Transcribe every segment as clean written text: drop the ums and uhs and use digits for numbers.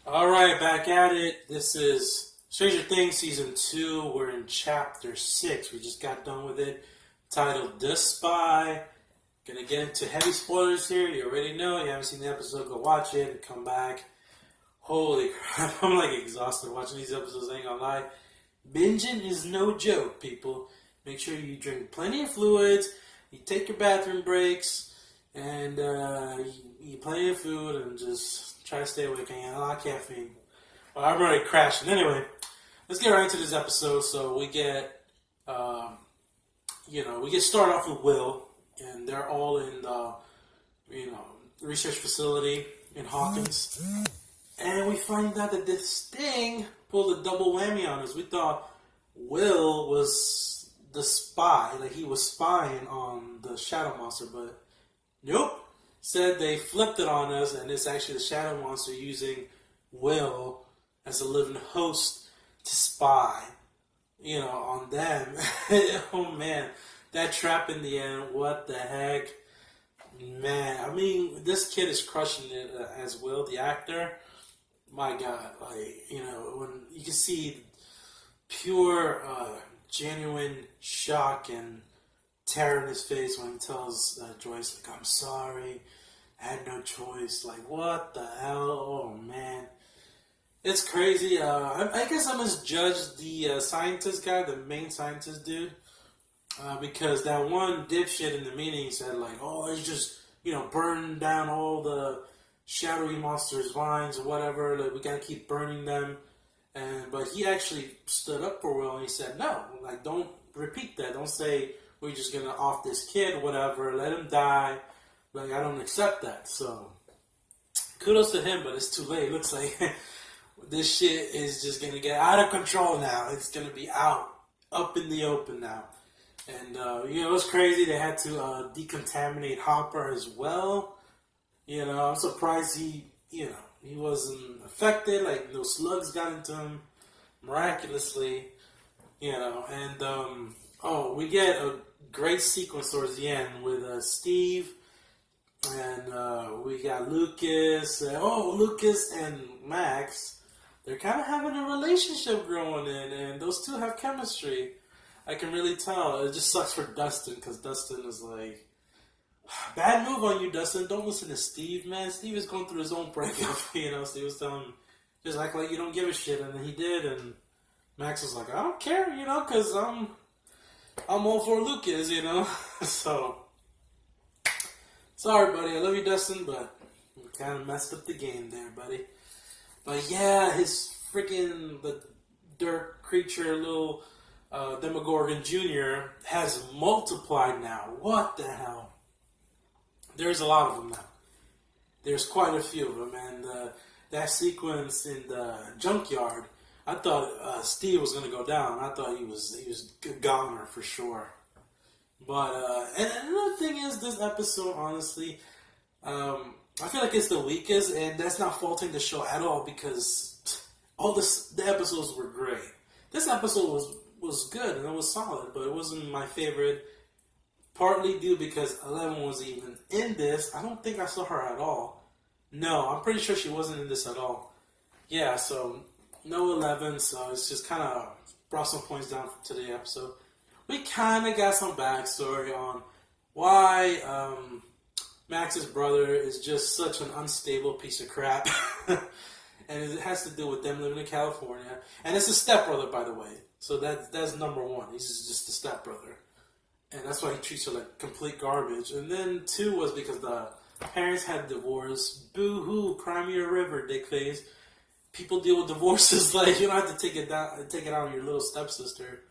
All right, back at it. This is Stranger Things Season 2. We're in Chapter 6. We just got done with it. Titled The Spy. Gonna get into heavy spoilers here. You already know. You haven't seen the episode, go watch it and come back. Holy crap, I'm like exhausted watching these episodes, I ain't gonna lie. Binging is no joke, people. Make sure you drink plenty of fluids, you take your bathroom breaks, and you eat plenty of food, and just try to stay awake. I a lot of caffeine. Well, I'm already crashing. Anyway, let's get right into this episode. So we get, we get started off with Will, and they're all in the, research facility in Hawkins. And we find out that this thing pulled a double whammy on us. We thought Will was the spy, like he was spying on the Shadow Monster, but nope. Said they flipped it on us, and it's actually the Shadow Monster using Will as a living host to spy, on them. Oh man, that trap in the end, what the heck? Man, I mean, this kid is crushing it as Will, the actor. My God, when you can see pure, genuine shock and terror in his face when he tells Joyce, like, I'm sorry, I had no choice. Like, what the hell? Oh, man. It's crazy. I guess I must judge the scientist guy, the main scientist dude, because that one dipshit in the meeting said, like, oh, it's just, burn down all the shadowy monsters' lines or whatever. Like, we gotta keep burning them. But he actually stood up for Will and he said, no, like, don't repeat that. Don't say we're just gonna off this kid, whatever. Let him die. Like, I don't accept that. So, kudos to him, but it's too late. It looks like this shit is just gonna get out of control now. It's gonna be up in the open now. And, it was crazy. They had to decontaminate Hopper as well. I'm surprised he wasn't affected. Like, no slugs got into him miraculously, and, we get a great sequence towards the end with Steve, and we got Lucas. Lucas and Max, they're kind of having a relationship growing in, and those two have chemistry. I can really tell. It just sucks for Dustin, because Dustin is like, bad move on you, Dustin. Don't listen to Steve, man. Steve is going through his own breakup. Steve was telling him, just act like you don't give a shit, and then he did, and Max was like, I don't care, because I'm all for Lucas, So, sorry, buddy. I love you, Dustin, but you kind of messed up the game there, buddy. But yeah, his freaking the dirt creature, little Demogorgon Jr. has multiplied now. What the hell? There's a lot of them now. There's quite a few of them, and that sequence in the junkyard, I thought Steve was gonna go down. I thought he was a goner for sure. But and another thing is, this episode, honestly, I feel like it's the weakest, and that's not faulting the show at all, because the episodes were great. This episode was good and it was solid, but it wasn't my favorite. Partly due because 11 was even in this. I don't think I saw her at all. No, I'm pretty sure she wasn't in this at all. Yeah, so no 11, so it's just kind of brought some points down to the episode. We kind of got some backstory on why Max's brother is just such an unstable piece of crap. And it has to do with them living in California. And it's a stepbrother, by the way. So that's number one. He's just a stepbrother. And that's why he treats her like complete garbage. And then 2 was because the parents had divorced. Boo-hoo, cry me a river, dick face. People deal with divorces like you don't have to take it out on your little stepsister.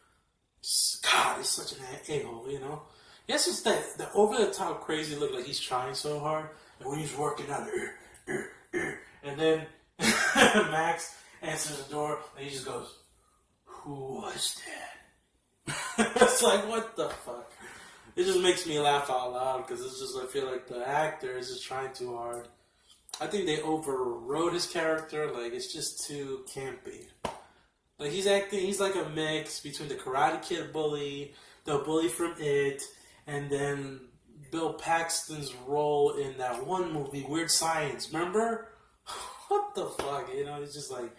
God, he's such an a-hole, Yes, it's that over-the-top crazy look, like he's trying so hard. And when he's working out, and then Max answers the door, and he just goes, who was that? It's like, what the fuck? It just makes me laugh out loud, because it's just, I feel like the actor is just trying too hard. I think they overrode his character. Like, it's just too campy. Like, he's like a mix between the Karate Kid bully, the bully from It, and then Bill Paxton's role in that one movie, Weird Science. Remember? what the fuck, you know? It's just like,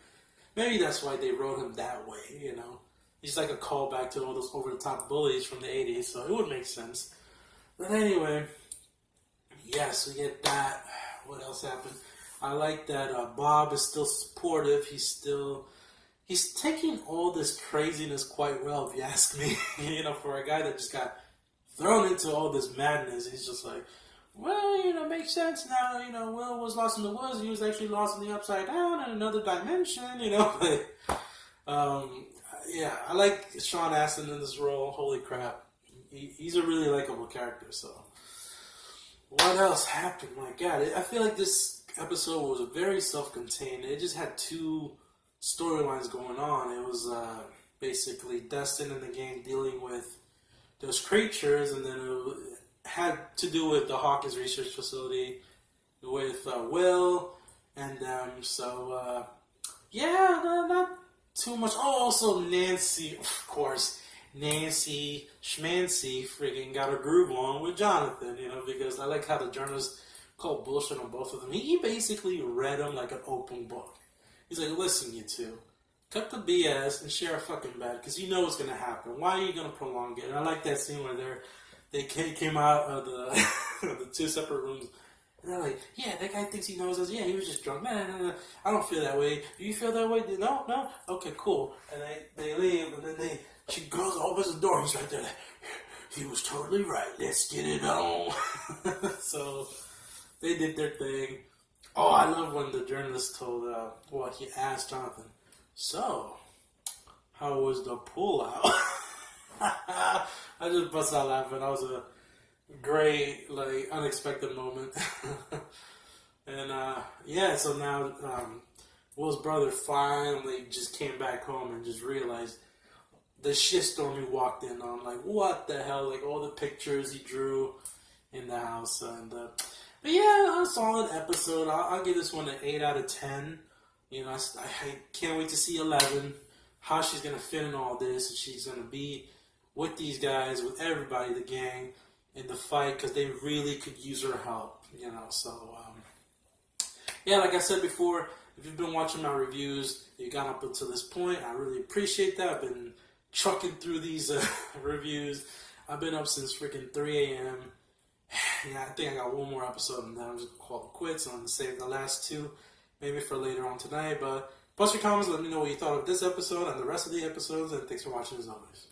maybe that's why they wrote him that way, you know? He's like a callback to all those over-the-top bullies from the 80s, so it would make sense. But anyway, yes, we get that. What else happened? I like that Bob is still supportive. He's taking all this craziness quite well, if you ask me. You know, for a guy that just got thrown into all this madness, he's just like, well, you know, makes sense now. You know, Will was lost in the woods. He was actually lost in the upside down in another dimension. You know, yeah, I like Sean Astin in this role. Holy crap, he's a really likable character. So, what else happened? My God, I feel like this episode was very self-contained. It just had two storylines going on. It was basically Destin and the gang dealing with those creatures, and then it had to do with the Hawkins research facility with Will and them. So yeah, not too much. Oh, also Nancy, of course. Nancy Schmancy friggin' got a groove on with Jonathan, you know, because I like how the journalist called bullshit on both of them. He basically read them like an open book. He's like, listen, you two, cut the BS and share a fucking bed, because you know what's going to happen. Why are you going to prolong it? And I like that scene where they came out of the, the two separate rooms, and they're like, yeah, that guy thinks he knows us. Yeah, he was just drunk. No. I don't feel that way. Do you feel that way? No? Okay, cool. And they leave, and then she goes, opens the door, he's right there, like, he was totally right. Let's get it on. So they did their thing. Oh, I love when the journalist told, he asked Jonathan, so, how was the pullout? I just bust out laughing. That was a great, like, unexpected moment. And, yeah, so now, Will's brother finally just came back home and just realized the shitstorm he walked in on. Like, what the hell? Like, all the pictures he drew in the house. And, but yeah, a solid episode. I'll give this one an 8 out of 10. You know, I can't wait to see 11. How she's going to fit in all this. And she's going to be with these guys, with everybody, the gang, in the fight. Because they really could use her help. You know, so, yeah, like I said before, if you've been watching my reviews, you got up until this point, I really appreciate that. I've been trucking through these reviews. I've been up since freaking 3 a.m. Yeah, I think I got one more episode and then I'm just going to call it quits. I'm going to save the last two maybe for later on tonight. But post your comments, let me know what you thought of this episode and the rest of the episodes. And thanks for watching as always.